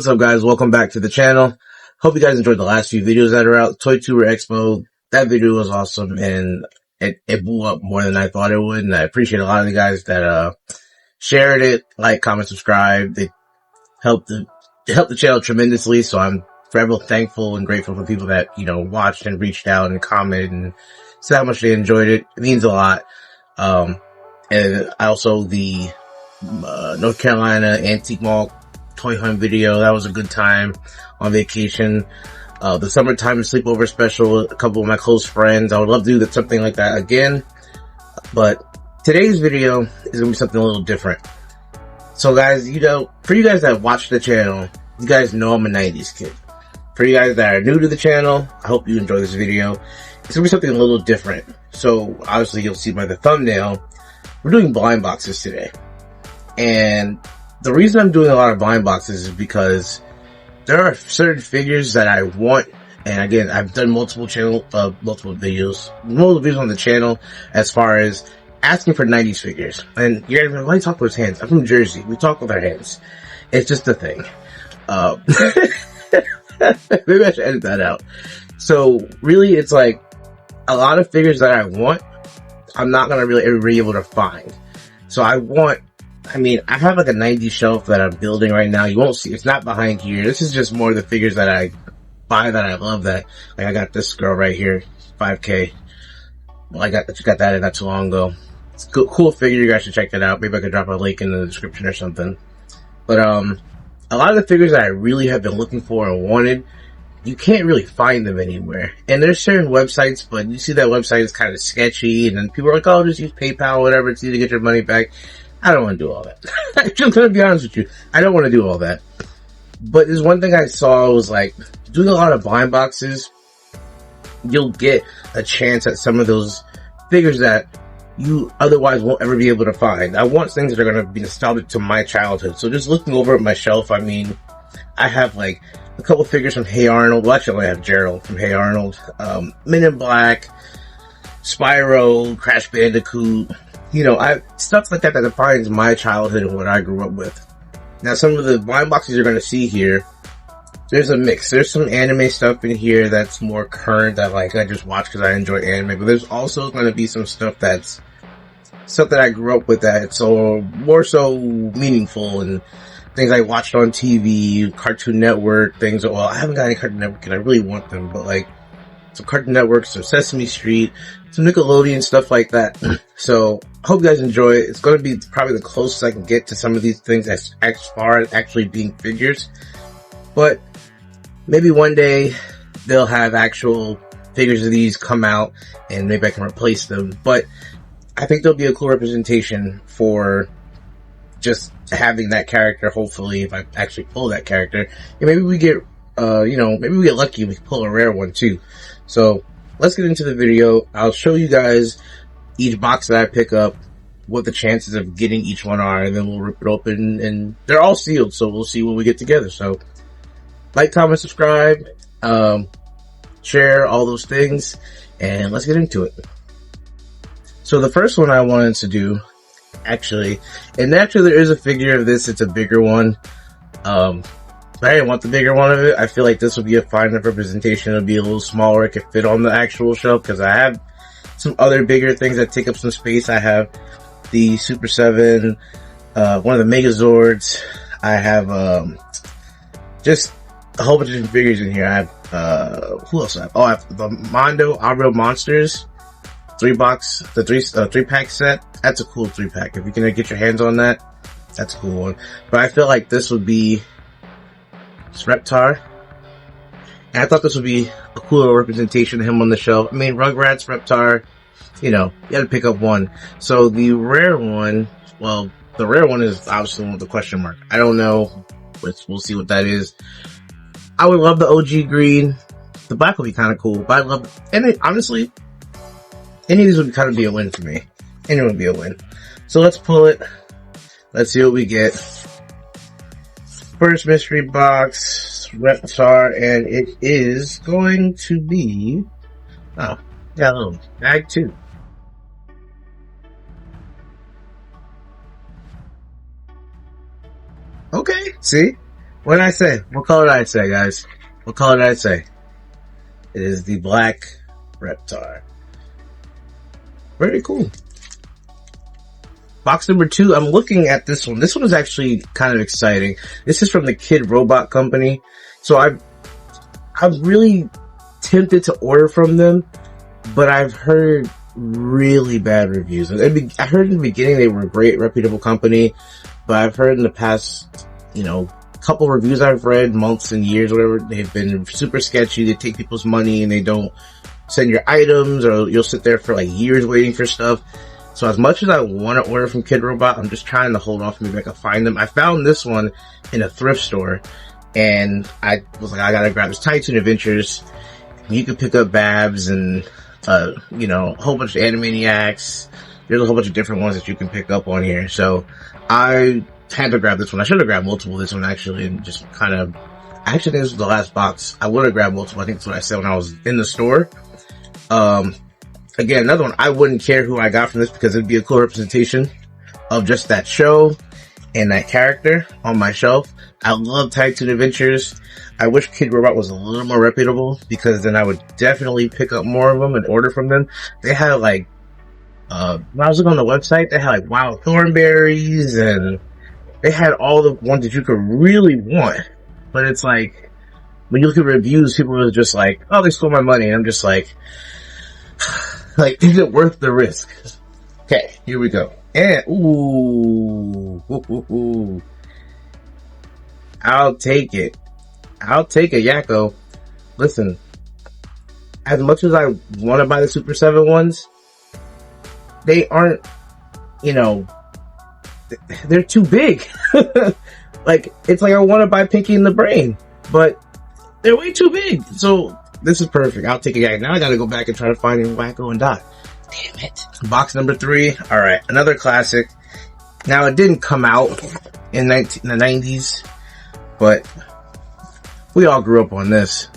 What's up, guys? Welcome back to the channel. Hope you guys enjoyed the last few videos that are out. Toy Tour Expo, that video was awesome, and it blew up more than I thought it would, and I appreciate a lot of the guys that shared it, like, comment, subscribe. They helped the channel tremendously, so I'm forever thankful and grateful for people that, watched and reached out and commented and said how much they enjoyed it. It means a lot. And also the North Carolina Antique Mall toy hunt video, that was a good time on vacation. The summertime sleepover special, a couple of my close friends. I would love to do something like that again, but today's video is gonna be something a little different. So guys, for you guys that watch the channel, you guys know I'm a 90s kid. For you guys that are new to the channel, I hope you enjoy this video. It's gonna be something a little different. So obviously you'll see by the thumbnail, we're doing blind boxes today. And the reason I'm doing a lot of blind boxes is because there are certain figures that I want. And again, I've done multiple videos on the channel as far as asking for 90s figures. And you're gonna be like, why do you talk with his hands? I'm from Jersey. We talk with our hands. It's just a thing. Maybe I should edit that out. So really, it's like a lot of figures that I want, I'm not gonna really ever be able to find. So I have like a 90s shelf that I'm building right now. You won't see, it's not behind here. This is just more of the figures that I buy that I love, that, like, I got this girl right here, 5K. Well, I got that in not too long ago. It's a cool figure. You guys should check that out. Maybe I could drop a link in the description or something. But, a lot of the figures that I really have been looking for and wanted, you can't really find them anywhere. And there's certain websites, but you see that website is kind of sketchy, and then people are like, oh, just use PayPal or whatever, it's easy to get your money back. I don't want to do all that. I'm just going to be honest with you. I don't want to do all that. But there's one thing I saw was, like, doing a lot of blind boxes, you'll get a chance at some of those figures that you otherwise won't ever be able to find. I want things that are going to be nostalgic to my childhood. So just looking over at my shelf, I have like a couple figures from Hey Arnold. Well, actually, I have Gerald from Hey Arnold. Men in Black, Spyro, Crash Bandicoot. Stuff like that defines my childhood and what I grew up with. Now, some of the blind boxes you're going to see here, there's a mix. There's some anime stuff in here that's more current that, like, I just watch because I enjoy anime. But there's also going to be some stuff that's stuff that I grew up with that's so more so meaningful, and things I watched on TV, Cartoon Network, things. Well, I haven't got any Cartoon Network and I really want them, but like some Cartoon Network, some Sesame Street, some Nickelodeon, stuff like that. So I hope you guys enjoy it. It's going to be probably the closest I can get to some of these things as far as actually being figures. But maybe one day they'll have actual figures of these come out and maybe I can replace them. But I think there'll be a cool representation for just having that character, hopefully, if I actually pull that character. And maybe we get, maybe we get lucky and we can pull a rare one too. So let's get into the video. I'll show you guys each box that I pick up, what the chances of getting each one are, and then we'll rip it open, and they're all sealed, so we'll see when we get together. So like, comment, subscribe, share, all those things, and let's get into it. So the first one I wanted to do, actually there is a figure of this. It's a bigger one. But I didn't want the bigger one of it. I feel like this would be a fine enough representation. It'll be a little smaller. It could fit on the actual shelf because I have some other bigger things that take up some space. I have the Super 7, one of the Megazords. I have, just a whole bunch of different figures in here. I have, who else I have? Oh, I have the Mondo Real Monsters 3-pack set. That's a cool 3-pack. If you can get your hands on that, that's a cool one. But I feel like this would be Reptar. And I thought this would be a cooler representation of him on the shelf. Rugrats, Reptar, you had to pick up one. So the rare one, well, the rare one is obviously one with the question mark. I don't know. We'll see what that is. I would love the OG green. The black would be kind of cool, but I love, and honestly, any of these would kind of be a win for me. Any would be a win. So let's pull it. Let's see what we get. First mystery box, Reptar, and it is going to be, oh, yeah, a little bag 2. Okay, see? What did I say? What color did I say, guys? What color did I say? It is the Black Reptar. Very cool. Box number 2, I'm looking at this one. This one is actually kind of exciting. This is from the Kidrobot company. So I'm really tempted to order from them, but I've heard really bad reviews. I heard in the beginning they were a great, reputable company, but I've heard in the past, couple reviews I've read, months and years, whatever, they've been super sketchy. They take people's money and they don't send your items, or you'll sit there for like years waiting for stuff. So as much as I want to order from Kidrobot, I'm just trying to hold off. Maybe I can find them. I found this one in a thrift store, and I was like, I gotta grab this Tiny Toon Adventures. You can pick up Babs and, a whole bunch of Animaniacs. There's a whole bunch of different ones that you can pick up on here. So I had to grab this one. I should have grabbed multiple of this one actually, and just I actually think this was the last box. I would have grabbed multiple. I think that's what I said when I was in the store. Again, another one, I wouldn't care who I got from this because it'd be a cool representation of just that show and that character on my shelf. I love Tiny Toon Adventures. I wish Kidrobot was a little more reputable, because then I would definitely pick up more of them and order from them. They had when I was looking on the website, they had wild thornberries, and they had all the ones that you could really want. But it's when you look at reviews, people are just oh, they stole my money. And I'm just is it worth the risk? Okay, here we go. And, ooh. I'll take it. Yakko. Listen, as much as I want to buy the Super 7 ones, they aren't, they're too big. It's I want to buy Pinky and the Brain, but they're way too big. So this is perfect. I'll take it. Now I gotta go back and try to find Wacko and Dot. Damn it. Box number 3. Alright, another classic. Now it didn't come out in the 90s, but we all grew up on this.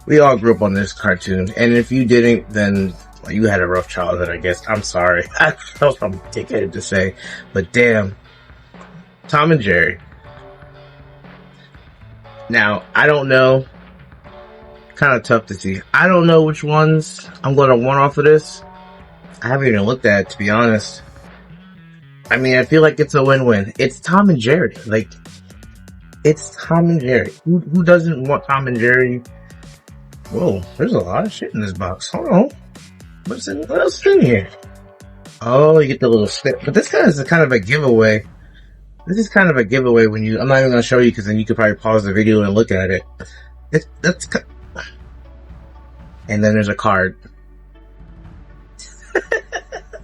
We all grew up on this cartoon. And if you didn't, then you had a rough childhood, I guess. I'm sorry. I was probably dickheaded to say, but damn. Tom and Jerry. Now, I don't know. Kind of tough to see. I don't know which ones I'm going to want off of this. I haven't even looked at it, to be honest. I mean, I feel like it's a win-win. It's Tom and Jerry. It's Tom and Jerry. Who doesn't want Tom and Jerry? Whoa, there's a lot of shit in this box. Hold on. What else is in here? Oh, you get the little snip. But this guy is kind of a giveaway. This is kind of a giveaway when I'm not even going to show you, because then you could probably pause the video and look at it. And then there's a card.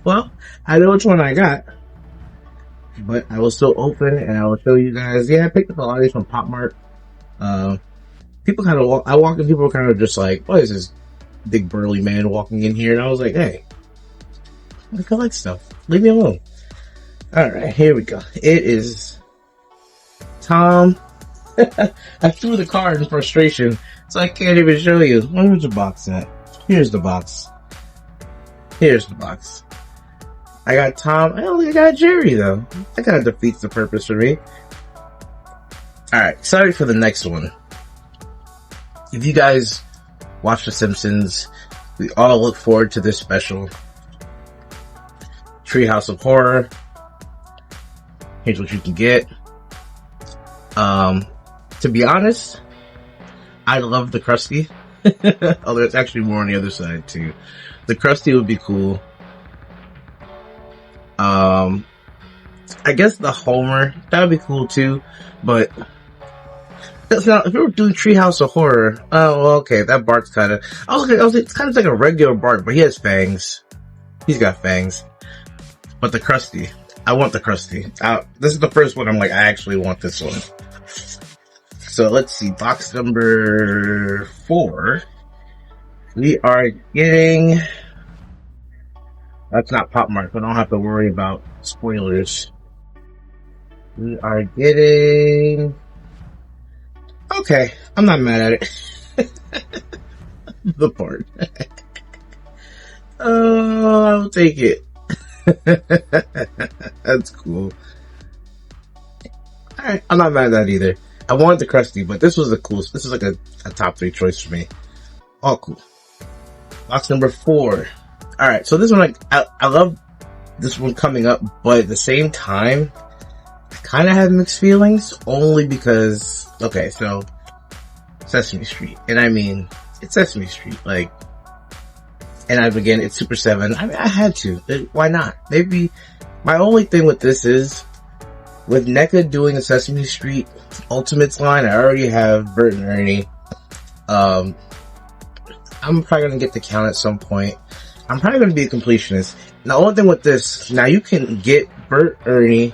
Well, I know which one I got, but I will still open it and I will show you guys. Yeah, I picked up a lot of these from Pop Mart. People kind of I walked in, people were kind of just what is this big burly man walking in here? And I was like, hey, I collect stuff. Leave me alone. Alright, here we go. It is Tom. I threw the card in frustration, so I can't even show you. Where's the box at? Here's the box. I got Tom. I don't think I got Jerry, though. That kind of defeats the purpose for me. Alright, sorry for the next one. If you guys watch The Simpsons, we all look forward to this special. Treehouse of Horror. Here's what you can get. To be honest, I love the Krusty. Although it's actually more on the other side too. The Krusty would be cool. I guess the Homer, that would be cool too, but that's not, if we were doing Treehouse of Horror, oh, well, okay, that Bart's it's kind of like a regular Bart, but he has fangs. He's got fangs. But the Krusty, I want the Krusty. This is the first one I actually want this one. So let's see, box number 4. We are getting, that's not Pop Mart, so I don't have to worry about spoilers. We are getting, okay, I'm not mad at it. The part. Oh, I'll take it. That's cool. Alright, I'm not mad at that either. I wanted the Krusty, but this was this is like a top 3 choice for me. All cool. Box number 4. Alright, so this one, I love this one coming up, but at the same time, I kind of have mixed feelings, only because, okay, so, Sesame Street, and I mean, it's Sesame Street, like, and again, it's Super 7, I had to, why not? Maybe, my only thing with this is, with NECA doing a Sesame Street Ultimates line, I already have Bert and Ernie, I'm probably gonna get the count at some point. I'm probably gonna be a completionist. Now, the only thing with this, now you can get Bert, Ernie,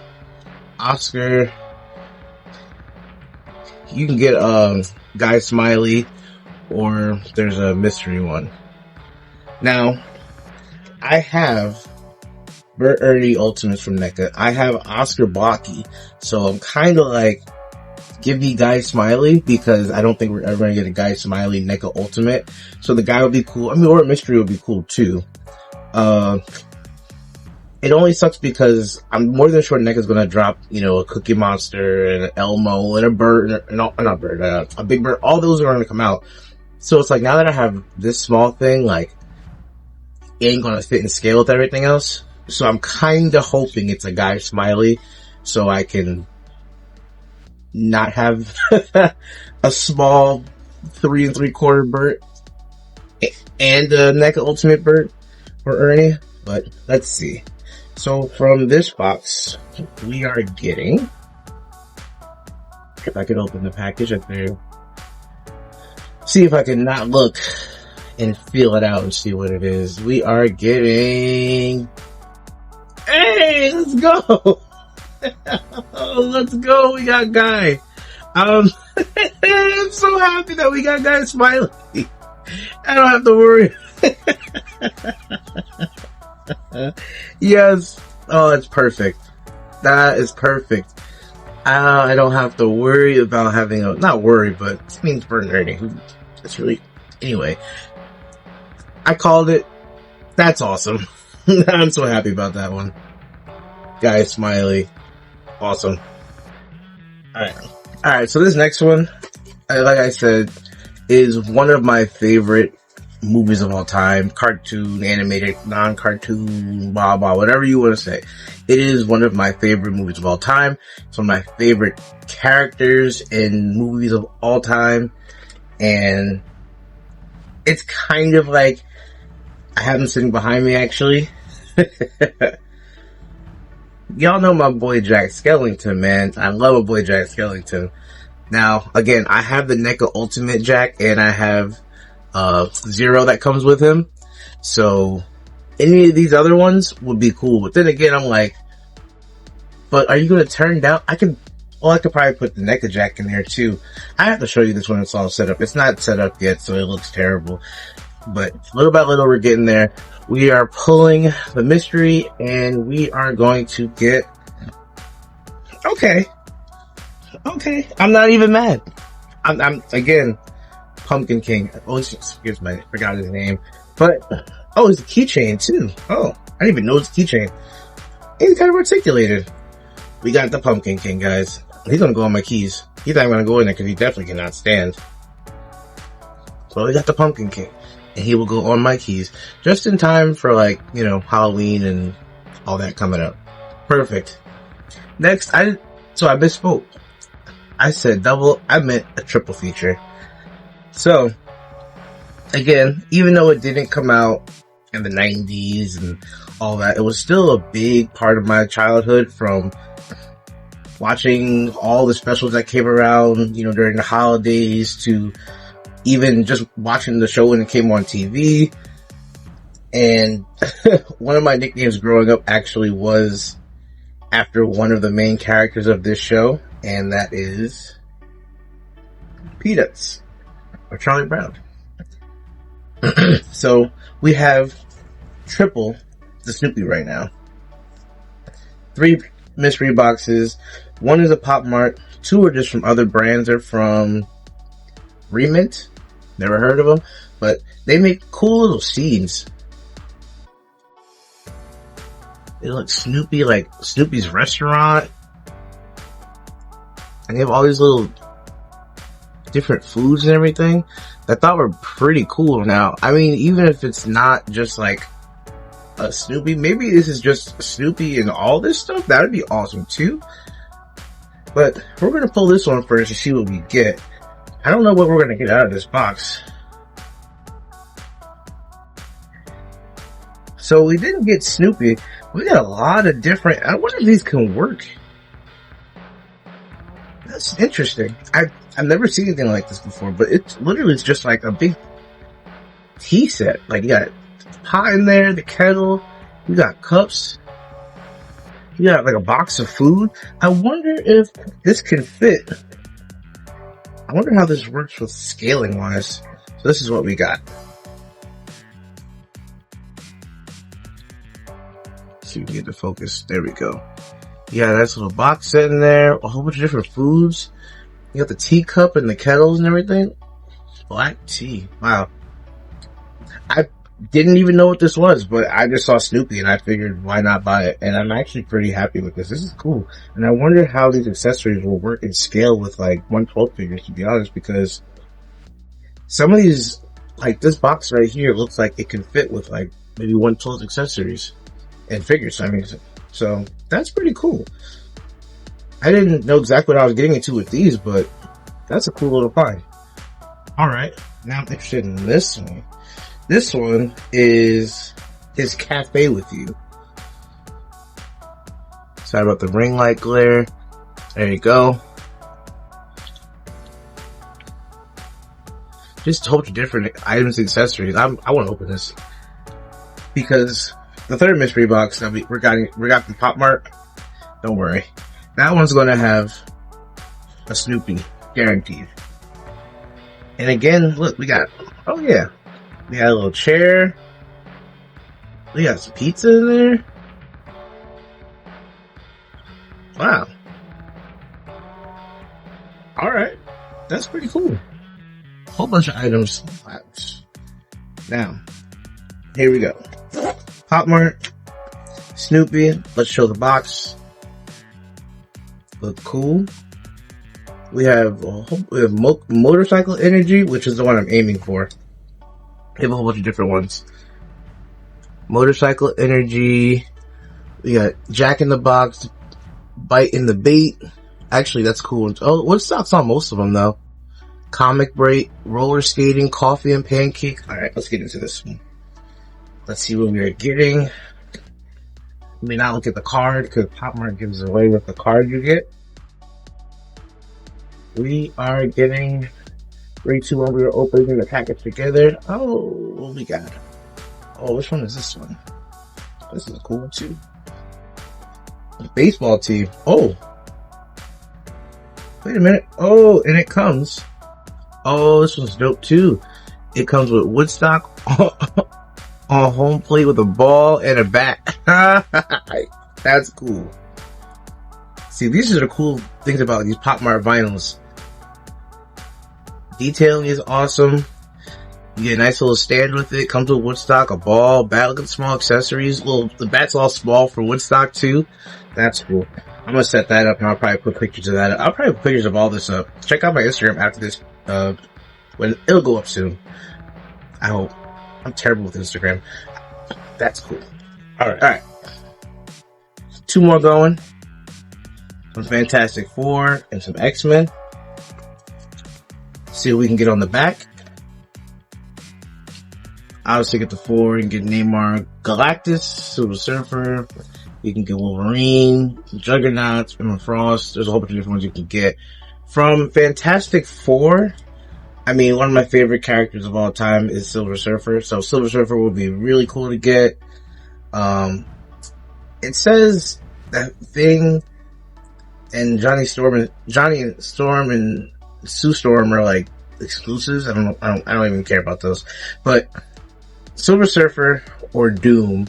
Oscar, you can get, Guy Smiley, or there's a mystery one. Now, I have Bert, Ernie Ultimates from NECA. I have Oscar Blocky, so I'm kinda like, give me Guy Smiley, because I don't think we're ever gonna get a Guy Smiley NECA Ultimate. So the guy would be cool. I mean, or a mystery would be cool too. It only sucks because I'm more than sure NECA's gonna drop, you know, a Cookie Monster and an Elmo and a Bird, a Big Bird. All those are gonna come out. So it's like, now that I have this small thing, like, it ain't gonna fit and scale with everything else. So I'm kinda hoping it's a Guy Smiley, so I can not have a small 3 3/4 Bert and a NECA Ultimate Bert or Ernie, but let's see. So from this box, we are getting, if I could open the package up there, see if I can not look and feel it out and see what it is. We are getting, hey, let's go! Let's go, we got Guy. I'm so happy that we got Guy Smiley. I don't have to worry. Yes. Oh, that's perfect. That is perfect. I don't have to worry about having not worry, but it means Bert and Ernie. It's really, anyway. I called it. That's awesome. I'm so happy about that one. Guy Smiley. Awesome. Alright, so this next one, like I said, is one of my favorite movies of all time. Cartoon, animated, non-cartoon, blah, blah, whatever you want to say. It is one of my favorite movies of all time. It's one of my favorite characters in movies of all time. And it's kind of like, I have him sitting behind me actually. Y'all know my boy Jack Skellington, man. I love a boy Jack Skellington. Now, again, I have the NECA Ultimate Jack, and I have Zero that comes with him. So, any of these other ones would be cool. But then again, I'm like, but are you going to turn down? I could probably put the NECA Jack in there too. I have to show you this when it's all set up. It's not set up yet, so it looks terrible. But little by little, we're getting there. We are pulling the mystery, and we are going to get, okay, I'm not even mad. I'm again, Pumpkin King. Oh, excuse me, I forgot his name. But, oh, it's a keychain too. Oh, I didn't even know it's a keychain. He's kind of articulated. We got the Pumpkin King, guys. He's gonna go on my keys. He's not gonna go in there because he definitely cannot stand. So we got the Pumpkin King. And he will go on my keys just in time for, like, you know, Halloween and all that coming up. Perfect. Next, I misspoke. I said double, I meant a triple feature. So, again, even though it didn't come out in the 90s and all that, it was still a big part of my childhood, from watching all the specials that came around, you know, during the holidays, to even just watching the show when it came on TV. And one of my nicknames growing up actually was after one of the main characters of this show, and that is Peanuts, or Charlie Brown. So we have triple the Snoopy right now. 3 mystery boxes. 1 is a Pop Mart. 2 are just from other brands. They're from Remint. Never heard of them, but they make cool little scenes. They look Snoopy, like Snoopy's restaurant. And they have all these little different foods and everything that I thought were pretty cool. Now, I mean, even if it's not just like a Snoopy, maybe this is just Snoopy and all this stuff. That would be awesome too. But we're going to pull this one first to see what we get. I don't know what we're going to get out of this box. So we didn't get Snoopy. We got a lot of different, I wonder if these can work. That's interesting. I've never seen anything like this before, but it's literally just like a big tea set. Like you got pot in there, the kettle, you got cups, you got like a box of food. I wonder if this can fit. I wonder how this works with scaling wise. So this is what we got. See if we can get the focus. There we go. Yeah, nice little box set in there. A whole bunch of different foods. You got the teacup and the kettles and everything. Black tea. Wow. I didn't even know what this was, but I just saw Snoopy and I figured why not buy it. And I'm actually pretty happy with this. This is cool. And I wonder how these accessories will work and scale with like 1/12 figures, to be honest, because some of these, like this box right here, looks like it can fit with like maybe 1/12 accessories and figures. I mean, so that's pretty cool. I didn't know exactly what I was getting into with these, but that's a cool little find. Alright, now I'm interested in this one. This one is his cafe with you. Sorry about the ring light glare. There you go. Just a whole bunch of different items and accessories. I want to open this because the third mystery box that we got from Pop Mart, don't worry. That one's going to have a Snoopy, guaranteed. And again, look, we got, oh yeah, we got a little chair. We got some pizza in there. Wow. Alright, that's pretty cool. Whole bunch of items. Now, here we go. Pop Mart, Snoopy. Let's show the box. Look cool. We have Motorcycle Energy, which is the one I'm aiming for. We have a whole bunch of different ones. Motorcycle Energy. We got Jack in the Box, Bite in the Bait. Actually, that's cool. Oh, Woodstock's on most of them though. Comic Break, Roller Skating, Coffee and Pancake. Alright, let's get into this one. Let's see what we're getting. Let me not look at the card because Pop Mart gives away what the card you get. We are getting 3, 2, 1. We are opening the package together. Oh, what we got? Oh, which one is this one? This is a cool one too. A baseball team. Oh, wait a minute. Oh, and it comes. Oh, this one's dope too. It comes with Woodstock on home plate with a ball and a bat. That's cool. See, these are the cool things about these Pop Mart vinyls. Detailing is awesome. You get a nice little stand with it. Comes with Woodstock, a ball, bat. Look at the small accessories. The bat's all small for Woodstock too. That's cool. I'm gonna set that up and I'll probably put pictures of that up. I'll probably put pictures of all this up. Check out my Instagram after this, when it'll go up soon. I hope. I'm terrible with Instagram. That's cool. Alright. 2 more going. Some Fantastic Four and some X-Men. See what we can get on the back. Obviously get the 4 and get Namor, Galactus, Silver Surfer. You can get Wolverine, Juggernaut, Emma Frost. There's a whole bunch of different ones you can get. From Fantastic Four, I mean, one of my favorite characters of all time is Silver Surfer. So Silver Surfer would be really cool to get. It says that Thing and Johnny Storm and Sue Storm are like exclusives. I don't even care about those. But Silver Surfer or Doom,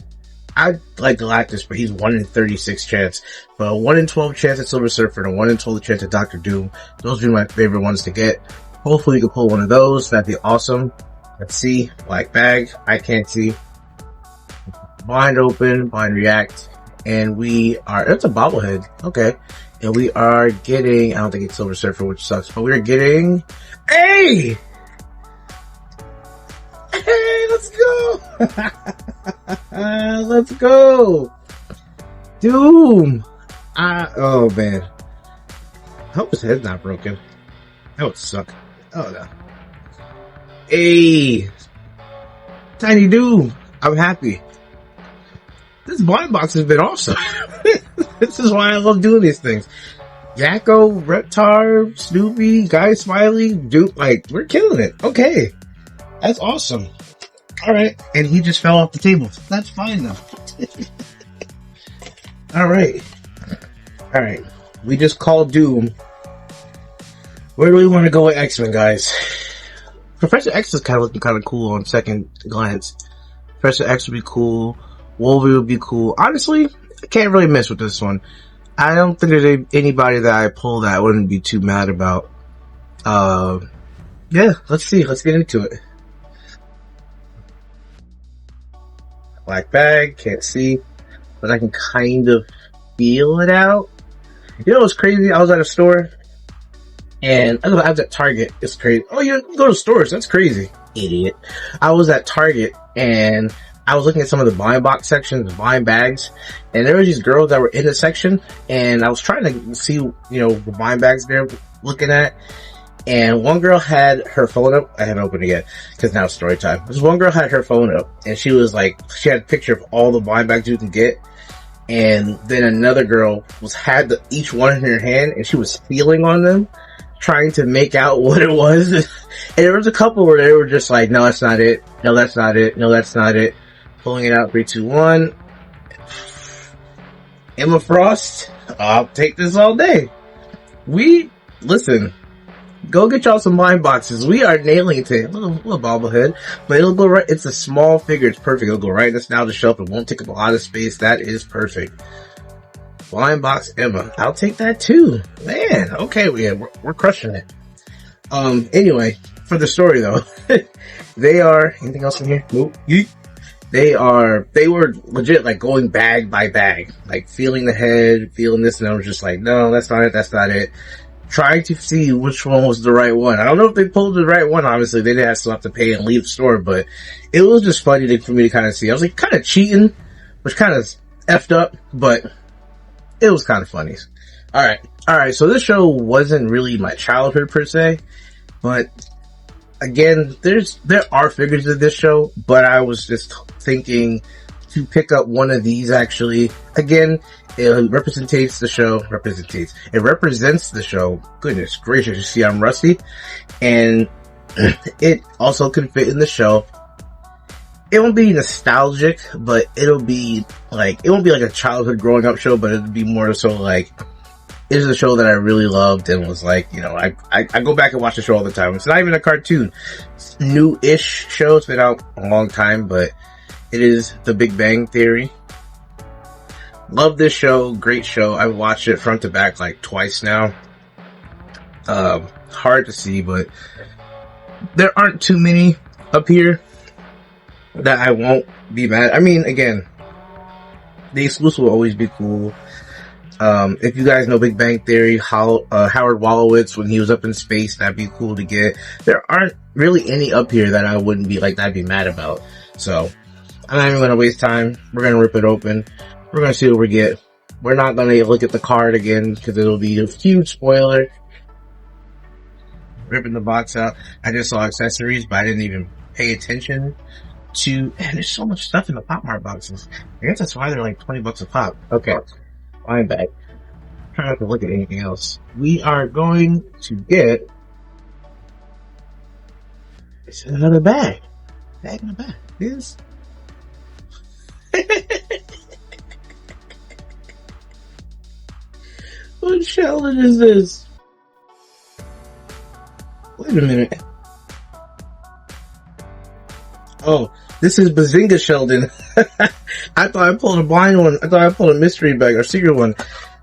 I like Galactus, but he's 1 in 36 chance. But a 1 in 12 chance at Silver Surfer and a 1 in 12 chance at Doctor Doom. Those would be my favorite ones to get. Hopefully you can pull one of those. That'd be awesome. Let's see. Black bag. I can't see. Blind open. Blind react. And we are, it's a bobblehead. Okay. And we are getting, I don't think it's Silver Surfer, which sucks, but we're getting, hey! Hey, let's go! Let's go! Doom! Oh man. I hope his head's not broken. That would suck. Oh no. Hey! Tiny Doom! I'm happy. This blind box has been awesome. This is why I love doing these things. Yakko, Reptar, Snoopy, Guy Smiley, Duke, like, we're killing it. Okay. That's awesome. Alright. And he just fell off the table. That's fine though. Alright. Alright. We just called Doom. Where do we want to go with X-Men, guys? Professor X is kind of looking kind of cool on second glance. Professor X would be cool. Wolverine would be cool. Honestly, I can't really mess with this one. I don't think there's anybody that I pull that I wouldn't be too mad about. Yeah, let's see. Let's get into it. Black bag, can't see, but I can kind of feel it out. You know what's crazy? I was at a store, and I was at Target. It's crazy. Oh, you go to stores. That's crazy. Idiot. I was at Target, and I was looking at some of the blind box sections, blind bags, and there were these girls that were in the section, and I was trying to see, you know, the blind bags they're looking at, and one girl had her phone up. I haven't opened it yet, because now it's story time. This one girl had her phone up, and she was like, she had a picture of all the blind bags you can get, and then another girl had each one in her hand, and she was feeling on them, trying to make out what it was. And there was a couple where they were just like, no, that's not it. No, that's not it. No, that's not it. Pulling it out, 3, 2, 1. Emma Frost, I'll take this all day. Listen, go get y'all some blind boxes. We are nailing it today. Little bobblehead, but it'll go right. It's a small figure. It's perfect. It'll go right in the nostalgia shelf. It won't take up a lot of space. That is perfect. Blind box Emma. I'll take that too. Man, okay, we're crushing it. Anyway, for the story though, they are, anything else in here? Nope. Yeet. They were legit like going bag by bag, like feeling the head, feeling this, and I was just like, no, that's not it, that's not it. Trying to see which one was the right one. I don't know if they pulled the right one, obviously. They didn't have to pay and leave the store, but it was just funny for me to kind of see. I was like, kind of cheating, which kind of effed up, but it was kind of funny. Alright, so this show wasn't really my childhood per se, but again, there are figures of this show, but I was just thinking to pick up one of these actually. Again, it represents the show. Goodness gracious, you see I'm rusty. And it also can fit in the shelf. It won't be nostalgic, but it won't be like a childhood growing up show, but it'll be more so like, it is a show that I really loved and was like, you know, I go back and watch the show all the time. It's not even a cartoon. It's new-ish show. It's been out a long time, but it is The Big Bang Theory. Love this show. Great show. I've watched it front to back like twice now. Hard to see, but there aren't too many up here that I won't be mad. I mean, again, the exclusive will always be cool. If you guys know Big Bang Theory, Howard Wolowitz, when he was up in space, that'd be cool to get. There aren't really any up here that I wouldn't be like, I'd be mad about. So, I'm not even gonna waste time. We're gonna rip it open. We're gonna see what we get. We're not gonna look at the card again, because it'll be a huge spoiler. Ripping the box out. I just saw accessories, but I didn't even pay attention to, man, there's so much stuff in the Pop Mart boxes. I guess that's why they're like $20 a pop. Okay. I'm back. Try not to look at anything else. We are going to get, it's another bag. Bag in the bag. This. What Sheldon is this? Wait a minute. Oh, this is Bazinga Sheldon. I thought I pulled a blind one. I thought I pulled a mystery bag or secret one.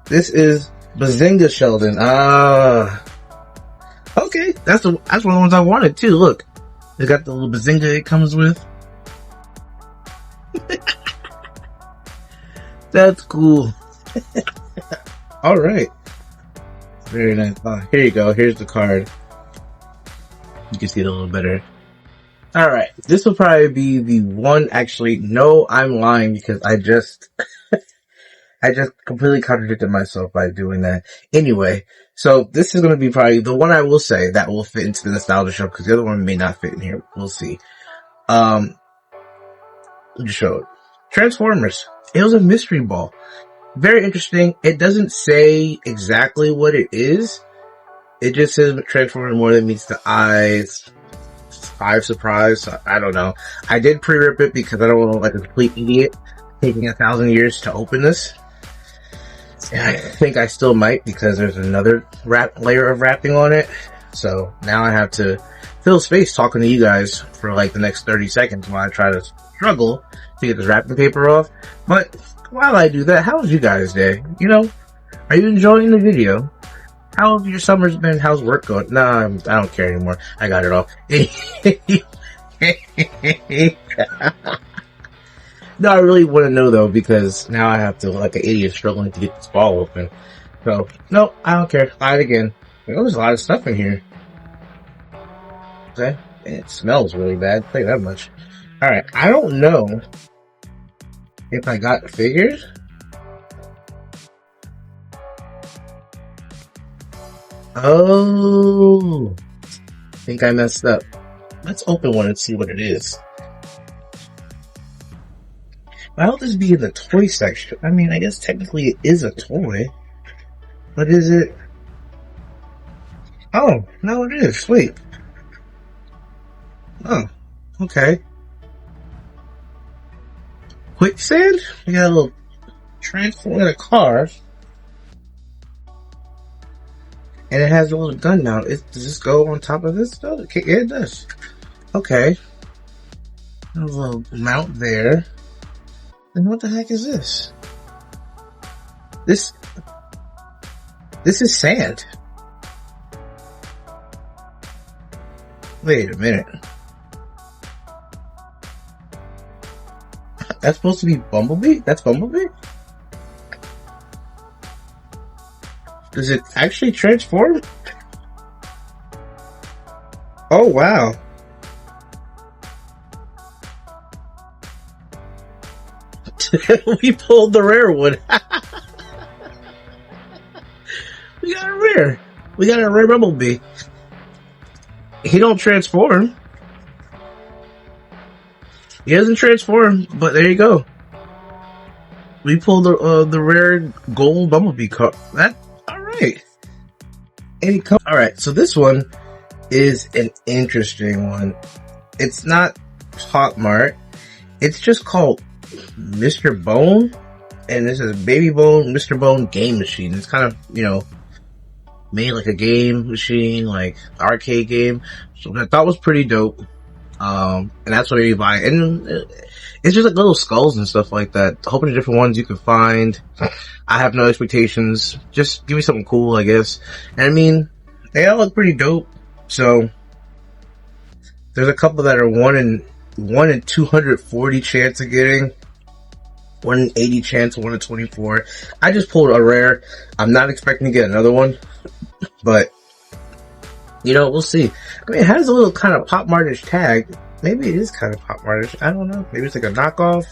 This is Bazinga Sheldon. Okay. That's one of the ones I wanted too. Look. It's got the little Bazinga it comes with. That's cool. Alright. Very nice. Here you go. Here's the card. You can see it a little better. Alright, this will probably be the one. Actually, no, I'm lying because I just completely contradicted myself by doing that. Anyway, so this is going to be probably the one I will say that will fit into the nostalgia show, because the other one may not fit in here. We'll see. Just show it. Transformers. It was a mystery ball. Very interesting. It doesn't say exactly what it is. It just says Transformer more than meets the eyes. 5 surprise. I don't know. I did pre-rip it because I don't want to look like a complete idiot taking 1,000 years to open this. And I think I still might, because there's another layer of wrapping on it. So now I have to fill space talking to you guys for like the next 30 seconds while I try to struggle to get this wrapping paper off. But while I do that, how's you guys' day? You know, are you enjoying the video? How have your summers been? How's work going? Nah, I don't care anymore. I got it all. No, I really want to know though, because now I have to, like an idiot, struggling to get this ball open. So, no, I don't care. Try it again. There's a lot of stuff in here. Okay. It smells really bad. I'll tell you that much. Alright, I don't know if I got the figures. Oh, I think I messed up. Let's open one and see what it is. Why would this be in the toy section? I mean, I guess technically it is a toy. But is it? Oh, no it is. Wait. Oh, okay. Quicksand? We got a little transform in a car. And it has a little gun now. Does this go on top of this though? Yeah, it does. Okay. A little mount there. And what the heck is this? This is sand. Wait a minute. That's supposed to be Bumblebee? That's Bumblebee? Does it actually transform? Oh, wow. We pulled the rare one. We got a rare. We got a rare Bumblebee. He don't transform. He doesn't transform, but there you go. We pulled the rare gold Bumblebee card. That alright. Alright, so this one is an interesting one. It's not Pop Mart. It's just called Mr. Bone. And this is Baby Bone, Mr. Bone game machine. It's kind of, you know, made like a game machine, like arcade game. So I thought was pretty dope. And that's what you buy. And it's just like little skulls and stuff like that. A whole bunch of different ones you can find. I have no expectations. Just give me something cool, I guess. And I mean, they all look pretty dope. So there's a couple that are 1 in 240 chance of getting. 1 in 80 chance, 1 in 24. I just pulled a rare. I'm not expecting to get another one. But you know, we'll see. I mean, it has a little kind of Pop Martish tag. Maybe it is kind of Pop Martish. I don't know. Maybe it's like a knockoff.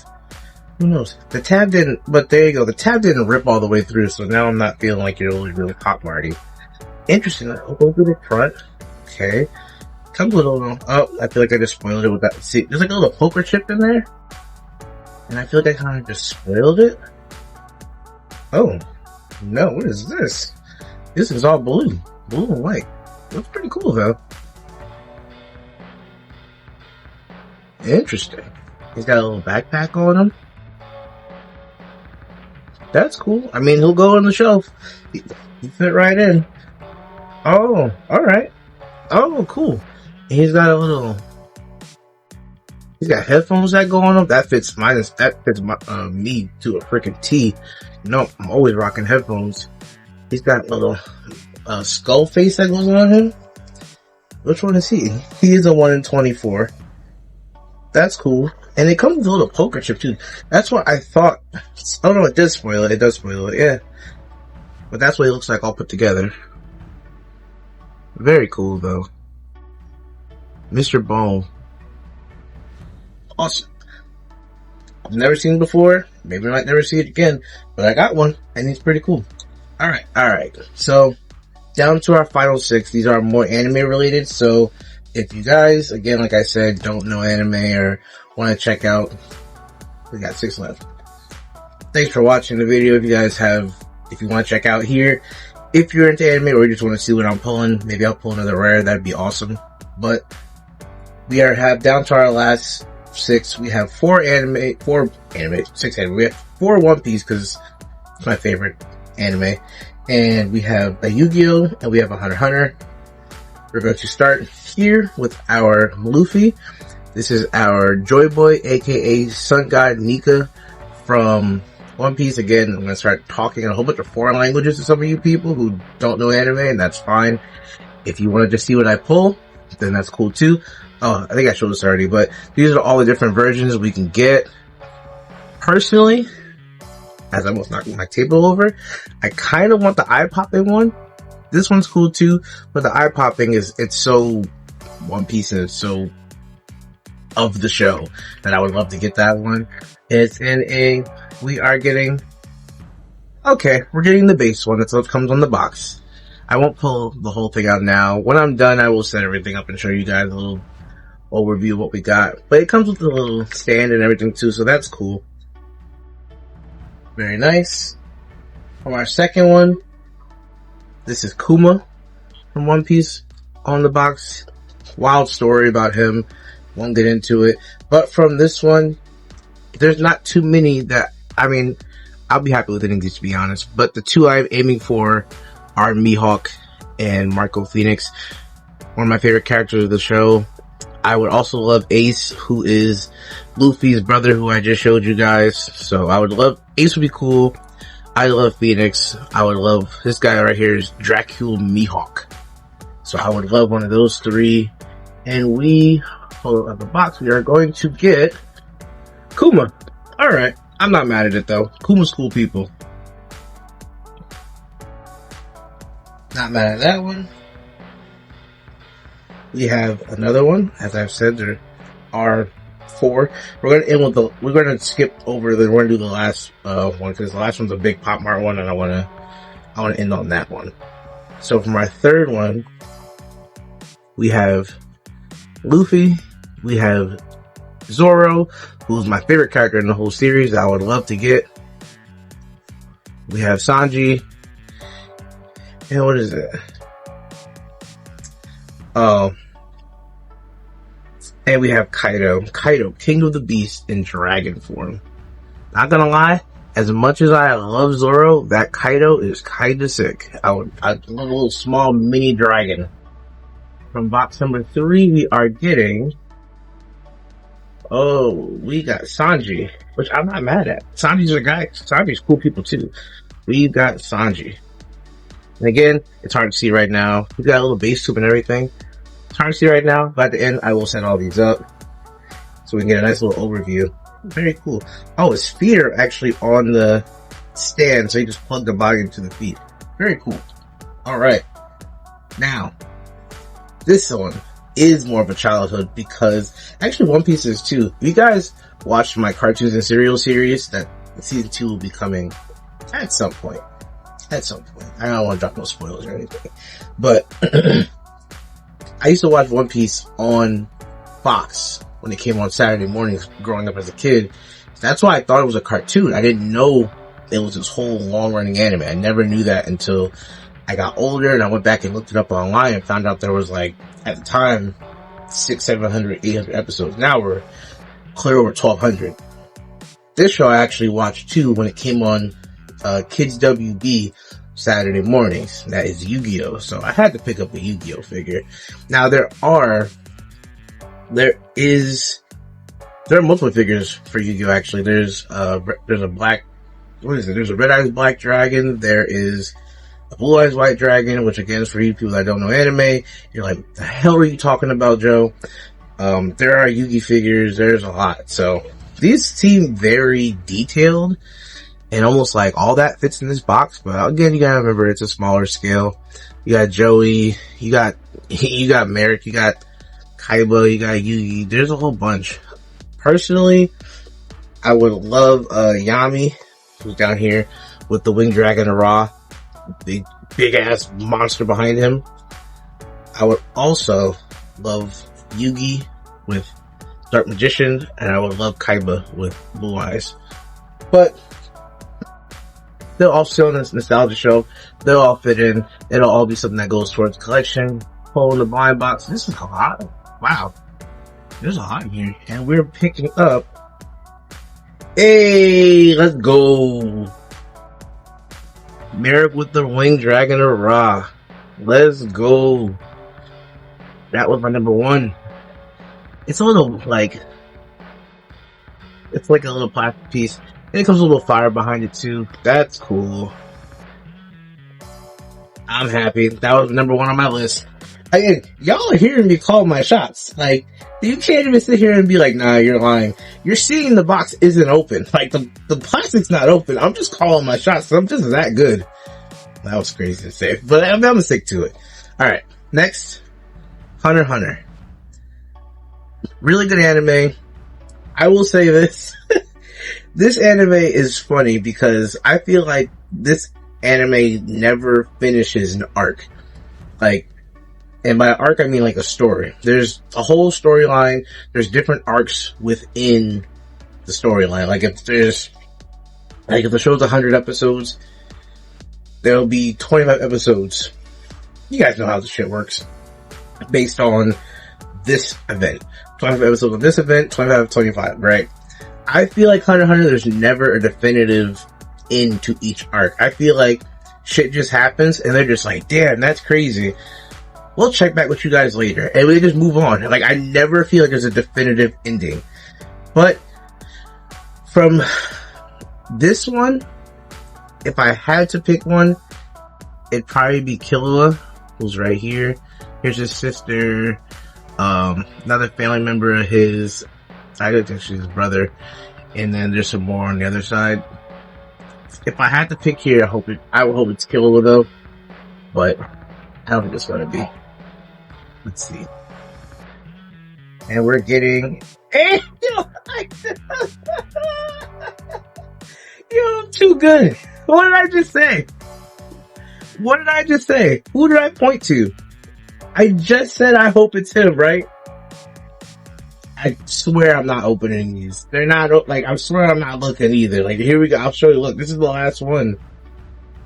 Who knows? The tab didn't, but there you go. The tab didn't rip all the way through, so now I'm not feeling like you're really Pop Marty. Interesting. I'll go through the front. Okay. Comes with a little, oh, I feel like I just spoiled it with that. See, there's like a little poker chip in there. And I feel like I kind of just spoiled it. Oh. No, what is this? This is all blue. Blue and white. Looks pretty cool though. Interesting. He's got a little backpack on him. That's cool. I mean, he'll go on the shelf. He fit right in. Oh, alright. Oh, cool. He's got a little... He's got headphones that go on him. That fits mine. That fits my, me to a freaking T. You know, I'm always rocking headphones. He's got a little... skull face that goes on him. Which one is he? He is a 1 in 24. That's cool. And it comes with a little poker chip too. That's what I thought. Oh no, it does spoil it. It does spoil it, yeah. But that's what he looks like all put together. Very cool though. Mr. Bone. Awesome. I've never seen it before. Maybe I might never see it again. But I got one, and he's pretty cool. Alright. So, down to our final 6. These are more anime related. So, if you guys, again, like I said, don't know anime or want to check out, we got 6 left. Thanks for watching the video. If you guys if you want to check out here, if you're into anime or you just want to see what I'm pulling, maybe I'll pull another rare. That'd be awesome. But we have down to our last 6. We have 6 anime. We have 4 One Piece because it's my favorite anime. And we have a Yu-Gi-Oh! And we have a Hunter x Hunter. We're going to start here with our Luffy. This is our Joy Boy, aka Sun God Nika from One Piece. Again, I'm going to start talking in a whole bunch of foreign languages to some of you people who don't know anime, and that's fine. If you want to just see what I pull, then that's cool too. Oh, I think I showed this already, but these are all the different versions we can get. Personally, as I almost knocked my table over, I kind of want the eye-popping one. This one's cool too, but the eye-popping it's so One Piece and it's so of the show that I would love to get that one. It's in we're getting the base one. That's what comes on the box. I won't pull the whole thing out now. When I'm done, I will set everything up and show you guys a little overview of what we got. But it comes with a little stand and everything too, so that's cool. Very nice. From our second one, this is Kuma from One Piece on the box. Wild story about him. Won't get into it. But from this one, there's not too many that, I'll be happy with any of these to be honest. But the 2 I'm aiming for are Mihawk and Marco Phoenix. One of my favorite characters of the show. I would also love Ace, who is Luffy's brother, who I just showed you guys. So I would love, Ace would be cool. I love Phoenix. I would love, this guy right here is Dracula Mihawk. So I would love one of those 3. And we, hold up the box, we are going to get Kuma. Alright, I'm not mad at it though. Kuma's cool people. Not mad at that one. We have another one. As I've said, there are 4. We're going to end with we're going to skip over we're going to do the last one because the last one's a big Pop Mart one and I want to end on that one. So for my third one, we have Luffy, we have Zoro, who's my favorite character in the whole series. I would love to get. We have Sanji. And what is it? And we have Kaido. Kaido, King of the Beast in dragon form. Not gonna lie, as much as I love Zoro, that Kaido is kinda sick. I love a little small mini dragon. From box number 3, we are getting, we got Sanji, which I'm not mad at. Sanji's a guy. Sanji's cool people too. We've got Sanji. And again, it's hard to see right now. We got a little base tube and everything. It's hard to see right now, but at the end, I will set all these up so we can get a nice little overview. Very cool. Oh, his feet are actually on the stand, so you just plug the body into the feet. Very cool. Alright. Now, this one is more of a childhood because actually One Piece is too. If you guys watched my cartoons and serial series, that season 2 will be coming at some point. At some point. I don't want to drop no spoilers or anything. But I used to watch One Piece on Fox when it came on Saturday mornings growing up as a kid. That's why I thought it was a cartoon. I didn't know it was this whole long running anime. I never knew that until I got older and I went back and looked it up online and found out there was like, at the time, 600, 700, 800 episodes. Now we're clear over 1200. This show I actually watched too when it came on Kids WB Saturday mornings. That is Yu-Gi-Oh! So I had to pick up a Yu-Gi-Oh! Figure. Now there are multiple figures for Yu-Gi-Oh! Actually. There's a black, there's a Red Eyes Black Dragon. There is a Blue Eyes White Dragon, which again is for you people that don't know anime. You're like, the hell are you talking about, Joe? There are Yu-Gi figures. There's a lot. So these seem very detailed. And almost like all that fits in this box. But again, you gotta remember it's a smaller scale. You got Joey. You got You got Merrick, you got Kaiba, you got Yugi. There's a whole bunch. Personally, I would love Yami, who's down here with the Winged Dragon of Ra, the big ass monster behind him. I would also love Yugi with Dark Magician, and I would love Kaiba with Blue Eyes. But they'll all still in this nostalgia show. They'll all fit in. It'll all be something that goes towards collection. Pull in the blind box. This is a lot. Wow. There's a lot in here. And we're picking up. Hey, let's go. Merrick with the Winged Dragon of Ra. Let's go. That was my number one. It's a little like, it's like a little plastic piece. And it comes with a little fire behind it too. That's cool. I'm happy. That was number one on my list. Again, y'all are hearing me call my shots. Like, you can't even sit here and be like, nah, you're lying. You're seeing the box isn't open. Like, the plastic's not open. I'm just calling my shots. I'm just that good. That was crazy to say, but I'm gonna stick to it. Alright, next. Hunter x Hunter. Really good anime. I will say this. This anime is funny because I feel like this anime never finishes an arc. Like, and by arc I mean like a story. There's a whole storyline. There's different arcs within the storyline. Like if the show's 100 episodes, there'll be 25 episodes. You guys know how this shit works. Based on this event. 25 episodes on this event, 25, right? I feel like Hunter x Hunter, there's never a definitive end to each arc. I feel like shit just happens and they're just like, damn, that's crazy. We'll check back with you guys later. And we just move on. Like, I never feel like there's a definitive ending. But from this one, if I had to pick one, it'd probably be Killua, who's right here. Here's his sister, another family member of his, I don't think she's his brother, and then there's some more on the other side. If I had to pick here, I would hope it's Killua though, but I don't think it's gonna be. Let's see. And we're getting, yo, I'm too good. What did I just say? What did I just say? Who did I point to? I just said I hope it's him, right? I swear I'm not opening these. They're not, like, I swear I'm not looking either. Like, here we go. I'll show you. Look, this is the last one.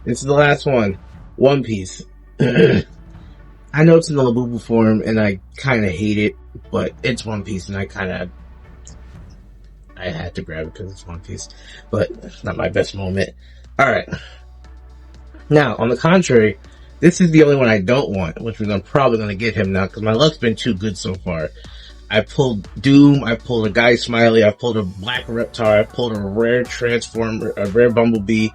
This is the last one. One Piece. I know it's in the Labubu form, and I kind of hate it, but it's One Piece, and I had to grab it because it's One Piece. But it's not my best moment. Alright. Now, on the contrary, this is the only one I don't want, which means I'm probably going to get him now, because my luck's been too good so far. I pulled Doom, I pulled a Guy Smiley, I pulled a Black Reptar, I pulled a rare Transformer, a rare Bumblebee,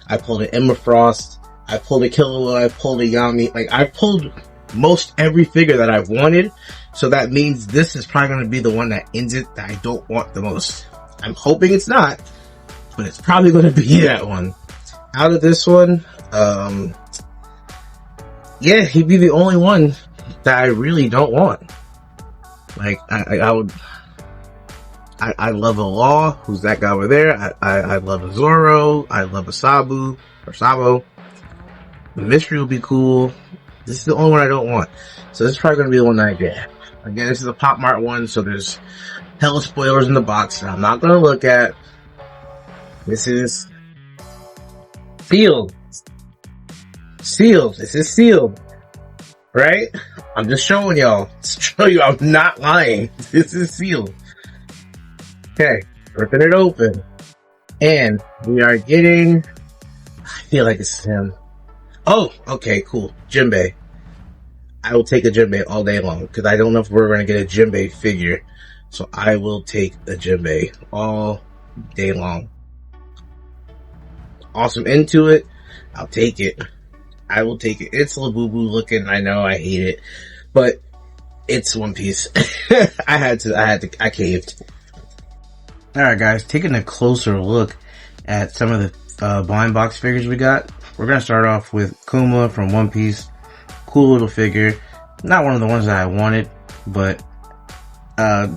I pulled an Emma Frost, I pulled a Killua, I pulled a Yami. Like, I pulled most every figure that I've wanted, so that means this is probably going to be the one that ends it that I don't want the most. I'm hoping it's not, but it's probably going to be that one. Out of this one, yeah, he'd be the only one that I really don't want. Like, I love a Law, who's that guy over there. I love a Zoro. I love a Sabu, or Sabo. The Mystery will be cool. This is the only one I don't want. So this is probably going to be the one that I get. Again, this is a Pop Mart one, so there's hella spoilers in the box that I'm not going to look at. This is sealed. Sealed. This is sealed. Right? I'm just showing y'all. To show you I'm not lying. This is sealed. Okay. Ripping it open. And we are getting, I feel like it's him. Oh, okay, cool. Jinbei. I will take a Jinbei all day long, because I don't know if we're going to get a Jinbei figure. So I will take a Jinbei all day long. Awesome into it. I'll take it. I will take it. It's Labubu looking. I know I hate it, but it's One Piece. I caved. Alright guys, taking a closer look at some of the blind box figures we got. We're going to start off with Kuma from One Piece. Cool little figure. Not one of the ones that I wanted, but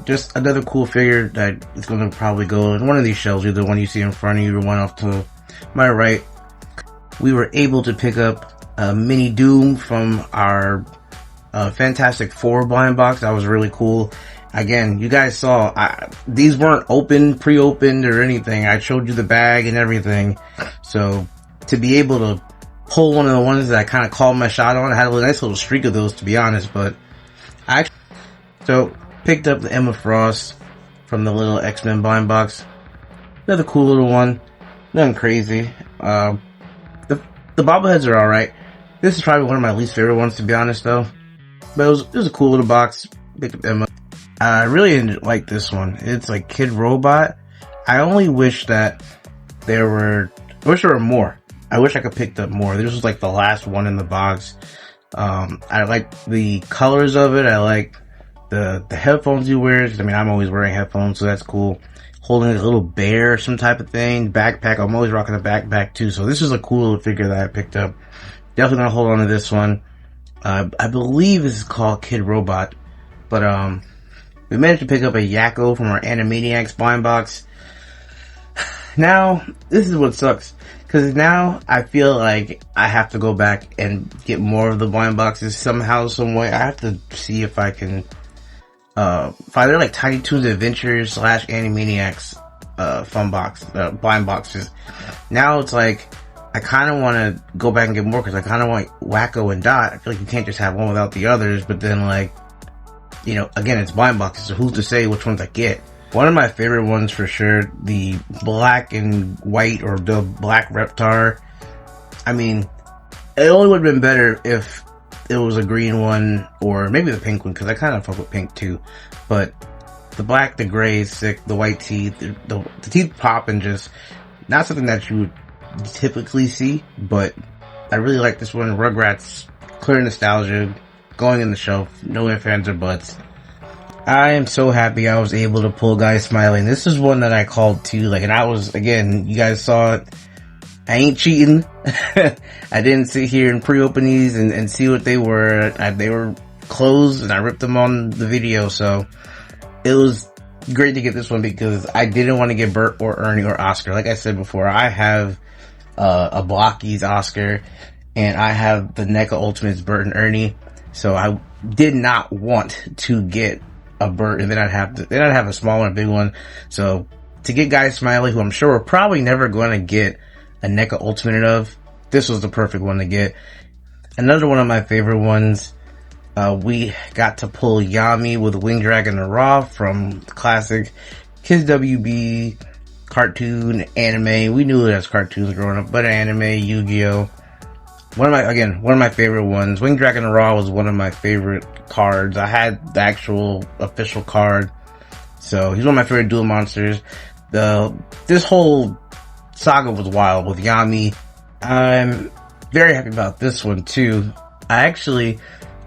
just another cool figure that is going to probably go in one of these shelves, either one you see in front of you or one off to my right. We were able to pick up a mini Doom from our Fantastic Four blind box. That was really cool. Again, you guys saw, these weren't pre-opened or anything. I showed you the bag and everything. So to be able to pull one of the ones that I kind of called my shot on, I had a nice little streak of those, to be honest, but picked up the Emma Frost from the little X-Men blind box. Another cool little one. Nothing crazy. The bobbleheads are alright. This is probably one of my least favorite ones, to be honest, though. But it was a cool little box. Picked up Emma. I really didn't like this one. It's like Kid Robot. I only wish that there were more. I wish I could pick up more. This was like the last one in the box. I like the colors of it. I like the headphones he wears. I mean, I'm always wearing headphones, so that's cool. Holding a little bear, some type of thing. Backpack. I'm always rocking a backpack too. So this is a cool little figure that I picked up. Definitely gonna hold on to this one. I believe this is called Kid Robot. But, we managed to pick up a Yakko from our Animaniacs blind box. Now, this is what sucks. Cause now I feel like I have to go back and get more of the blind boxes somehow, some way. I have to see if I can, find like Tiny Toons Adventures / Animaniacs, fun box, blind boxes. Now it's like, I kind of want to go back and get more, cause I kind of want Wacko and Dot. I feel like you can't just have one without the others, but then like, you know, again, it's blind boxes, so who's to say which ones I get? One of my favorite ones for sure, the black and white, or the black Reptar. I mean, it only would have been better if it was a green one, or maybe the pink one, because I kind of fuck with pink too. But the black, the gray is sick, the white teeth, the teeth pop, and just not something that you would typically see, but I really like this one. Rugrats, clear nostalgia, going in the shelf, no ifs, ands, or buts. I am so happy I was able to pull Guys Smiling. This is one that I called too, like, and I was, again, you guys saw it, I ain't cheating. I didn't sit here and pre-open these and see what they were. They were closed and I ripped them on the video, so it was great to get this one because I didn't want to get Bert or Ernie or Oscar. Like I said before, I have a Blockies Oscar and I have the NECA Ultimates Bert and Ernie, so I did not want to get a Bert and then I'd have a small and a big one. So to get Guys Smiley, who I'm sure we're probably never going to get a NECA Ultimate of, this was the perfect one to get. Another one of my favorite ones, we got to pull Yami with Wing Dragon and Raw from the classic Kids WB cartoon anime. We knew it as cartoons growing up, but anime, Yu-Gi-Oh! One of my favorite ones. Wing Dragon and Raw was one of my favorite cards. I had the actual official card. So he's one of my favorite duel monsters. This whole saga was wild with Yami. I'm very happy about this one too. I actually,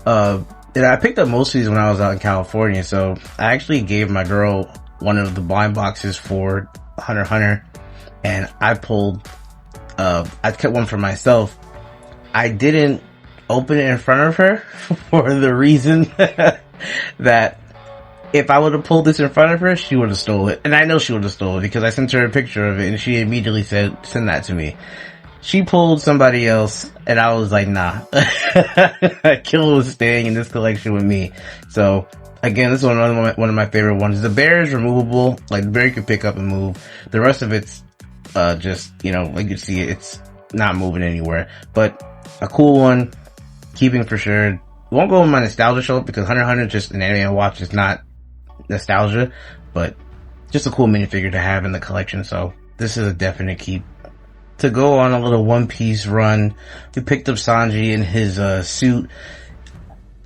and I picked up most of these when I was out in California. So I actually gave my girl one of the blind boxes for Hunter x Hunter, and I kept one for myself. I didn't open it in front of her for the reason that if I would have pulled this in front of her, she would have stole it. And I know she would have stole it because I sent her a picture of it and she immediately said, send that to me. She pulled somebody else and I was like, nah. Killer was staying in this collection with me. So again, this is one of my favorite ones. The bear is removable. Like, the bear you can pick up and move. The rest of it's, just, you know, like you see, it's not moving anywhere. But a cool one, keeping for sure. Won't go on my nostalgia show because Hunter x Hunter is just an anime I watch. It's not nostalgia, but just a cool minifigure to have in the collection. So this is a definite keep. To go on a little One Piece run, we picked up Sanji in his suit.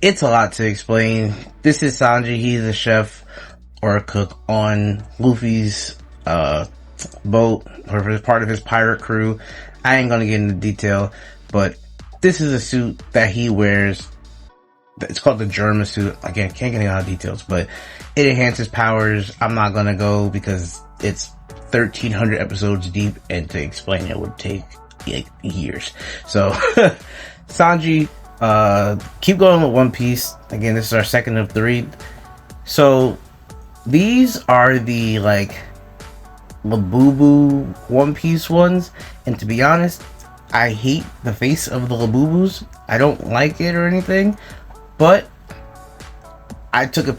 It's a lot to explain. This is Sanji. He's a chef or a cook on Luffy's boat, or as part of his pirate crew. I ain't gonna get into detail, but this is a suit that he wears. It's called the Germa suit. Again, can't get into all the details, but it enhances powers. I'm not gonna go because it's 1,300 episodes deep, and to explain it would take like years. So, Sanji Keep going with One Piece. Again, this is our second of 3. So these are the like Labubu One Piece ones, and to be honest, I hate the face of the Labubus. I don't like it or anything, but I took a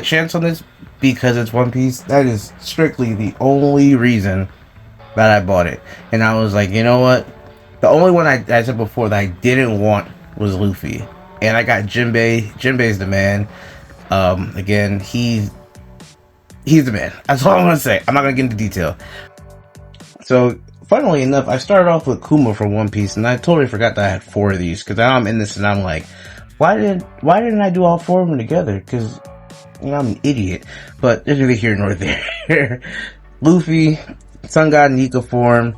chance on this because it's One Piece. That is strictly the only reason that I bought it. And I was like, you know what? The only one I said before that I didn't want was Luffy. And I got Jinbei. Jinbei's the man. Again, he's the man. That's all I'm gonna say. I'm not gonna get into detail. So, funnily enough, I started off with Kuma from One Piece, and I totally forgot that I had 4 of these, because now I'm in this and I'm like, why didn't I do all 4 of them together? Because, you know, I'm an idiot. But there's neither here nor there. Luffy, Sun God Nika form,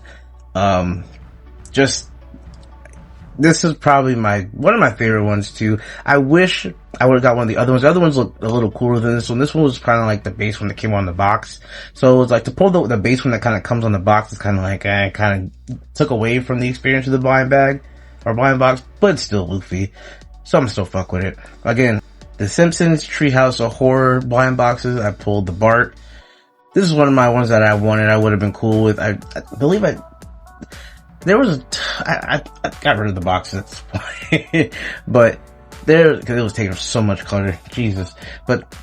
this is probably one of my favorite ones too. I wish I would have got one of the other ones. The other ones look a little cooler than this one. This one was kind of like the base one that came on the box. So it was like to pull the base one that kind of comes on the box is kind of like, kind of took away from the experience of the blind bag or blind box, but it's still Luffy. So I'm still fuck with it. Again, the Simpsons Treehouse of Horror blind boxes. I pulled the Bart. This is one of my ones that I wanted. I would have been cool with. I believe I got rid of the box at this point. But because it was taking so much clutter. Jesus. But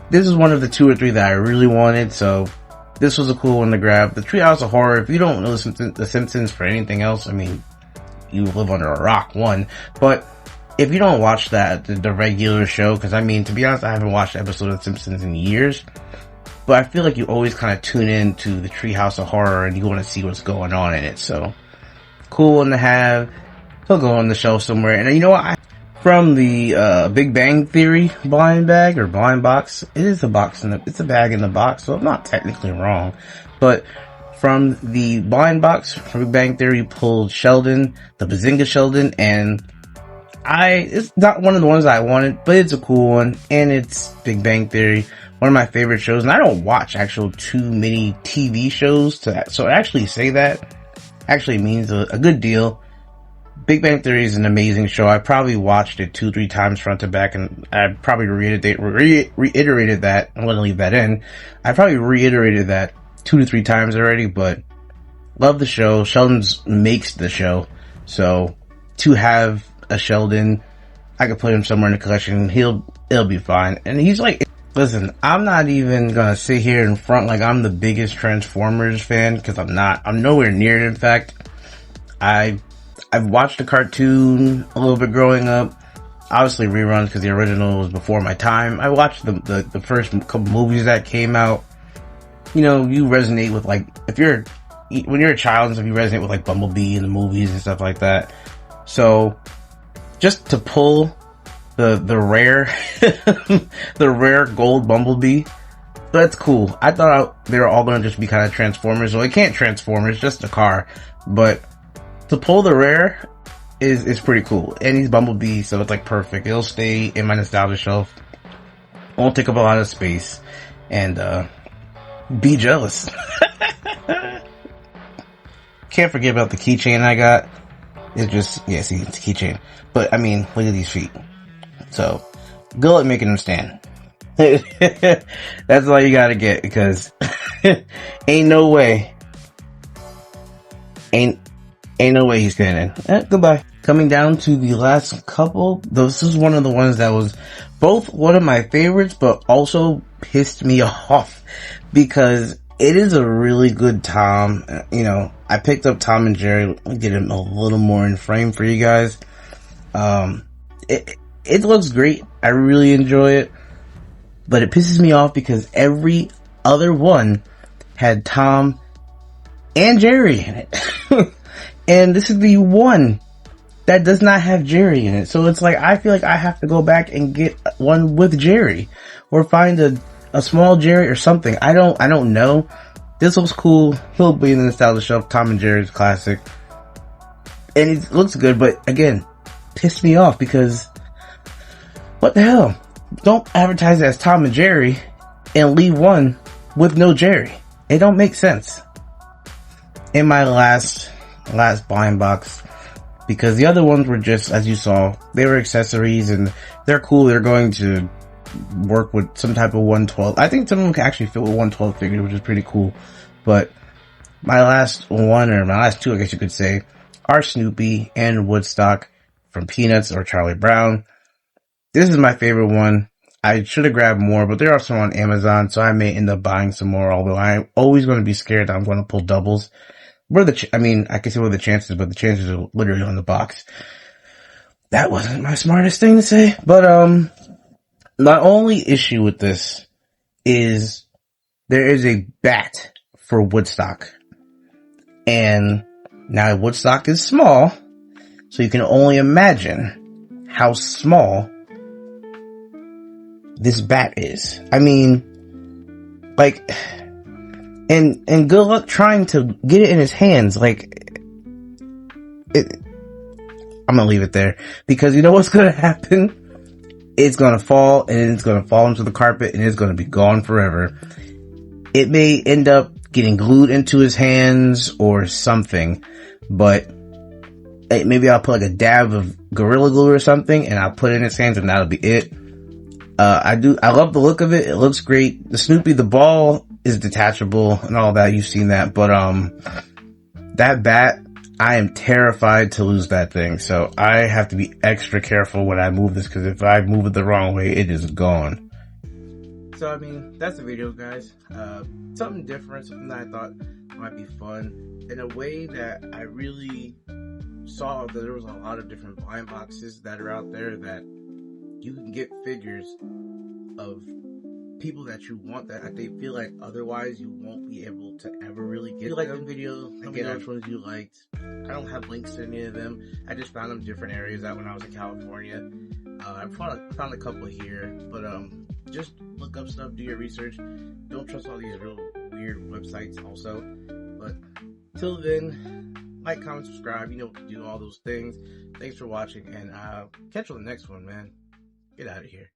this is one of the 2 or 3 that I really wanted. So this was a cool one to grab. The Treehouse of Horror. If you don't know the Simpsons for anything else, I mean, you live under a rock, one. But if you don't watch the regular show, because I mean, to be honest, I haven't watched an episode of The Simpsons in years. But I feel like you always kind of tune in to the Treehouse of Horror and you want to see what's going on in it. So, cool one to have. He'll go on the shelf somewhere. And you know what? From the Big Bang Theory blind bag or blind box, it is a box it's a bag in the box, so I'm not technically wrong. But from the blind box from Big Bang Theory, pulled Sheldon, the Bazinga Sheldon, and it's not one of the ones I wanted, but it's a cool one, and it's Big Bang Theory, one of my favorite shows, and I don't watch actual too many TV shows so actually say that actually means a good deal. Big Bang Theory is an amazing show. I probably watched it 2-3 times front to back, and I probably reiterated that. I'm going to leave that in. I probably reiterated that 2 to 3 times already, but love the show. Sheldon's makes the show, so to have a Sheldon, I could put him somewhere in the collection. It'll be fine. And he's like, listen, I'm not even gonna sit here in front like I'm the biggest Transformers fan, because I'm not. I'm nowhere near it. In fact, I've watched the cartoon a little bit growing up. Obviously reruns, because the original was before my time. I watched the first couple movies that came out. You know, you resonate with like, when you're a child and stuff, you resonate with like Bumblebee in the movies and stuff like that. So, just to pull the rare, the rare gold Bumblebee, that's cool. I thought they were all gonna just be kind of Transformers, so it can't transform, it's just a car. But to pull the rare is pretty cool. And he's Bumblebee, so it's like perfect. It'll stay in my nostalgia shelf. Won't take up a lot of space. And, be jealous. Can't forget about the keychain I got. It's just, yeah, see, it's a keychain. But, I mean, look at these feet. So, go at making them stand. That's all you gotta get, because ain't no way he's standing. Goodbye. Coming down to the last couple, this is one of the ones that was both one of my favorites, but also pissed me off, because it is a really good Tom. You know, I picked up Tom and Jerry. Let me get him a little more in frame for you guys. It looks great. I really enjoy it, but it pisses me off because every other one had Tom and Jerry in it. And this is the one that does not have Jerry in it. So it's like, I feel like I have to go back and get one with Jerry, or find a small Jerry or something. I don't know. This looks cool. He'll be in the nostalgia shelf. Tom and Jerry's classic. And it looks good, but again, pissed me off because what the hell? Don't advertise it as Tom and Jerry and leave one with no Jerry. It don't make sense. In my last blind box, because the other ones were just, as you saw, they were accessories and they're cool. They're going to work with some type of 112. I think some of them can actually fit with 112 figures, which is pretty cool. But my last one, or my last two, I guess you could say, are Snoopy and Woodstock from Peanuts or Charlie Brown. This is my favorite one. I should have grabbed more, but there are some on Amazon, so I may end up buying some more, although I'm always going to be scared that I'm going to pull doubles. I can say what are the chances, but the chances are literally on the box. That wasn't my smartest thing to say, but my only issue with this is there is a bat for Woodstock. And now Woodstock is small, so you can only imagine how small this bat is. I mean, like, and good luck trying to get it in his hands. Like, I'm gonna leave it there, because you know what's gonna happen? It's gonna fall, and it's gonna fall into the carpet, and it's gonna be gone forever. It may end up getting glued into his hands or something, but maybe I'll put like a dab of Gorilla Glue or something, and I'll put it in his hands, and that'll be it. I love the look of it. It looks great. The Snoopy, the ball is detachable and all that. You've seen that, but that bat, I am terrified to lose that thing. So I have to be extra careful when I move this, because if I move it the wrong way, it is gone. So, I mean, that's the video, guys. Something different, something that I thought might be fun, in a way that I really saw that there was a lot of different blind boxes that are out there that you can get figures of people that you want that they feel like otherwise you won't be able to ever really get. If you like the video, again, which ones you liked. I don't have links to any of them. I just found them in different areas out when I was in California. I found a couple here, but just look up stuff, do your research. Don't trust all these real weird websites also. But till then, like, comment, subscribe, you know what to do, all those things. Thanks for watching, and catch you on the next one, man. Get out of here.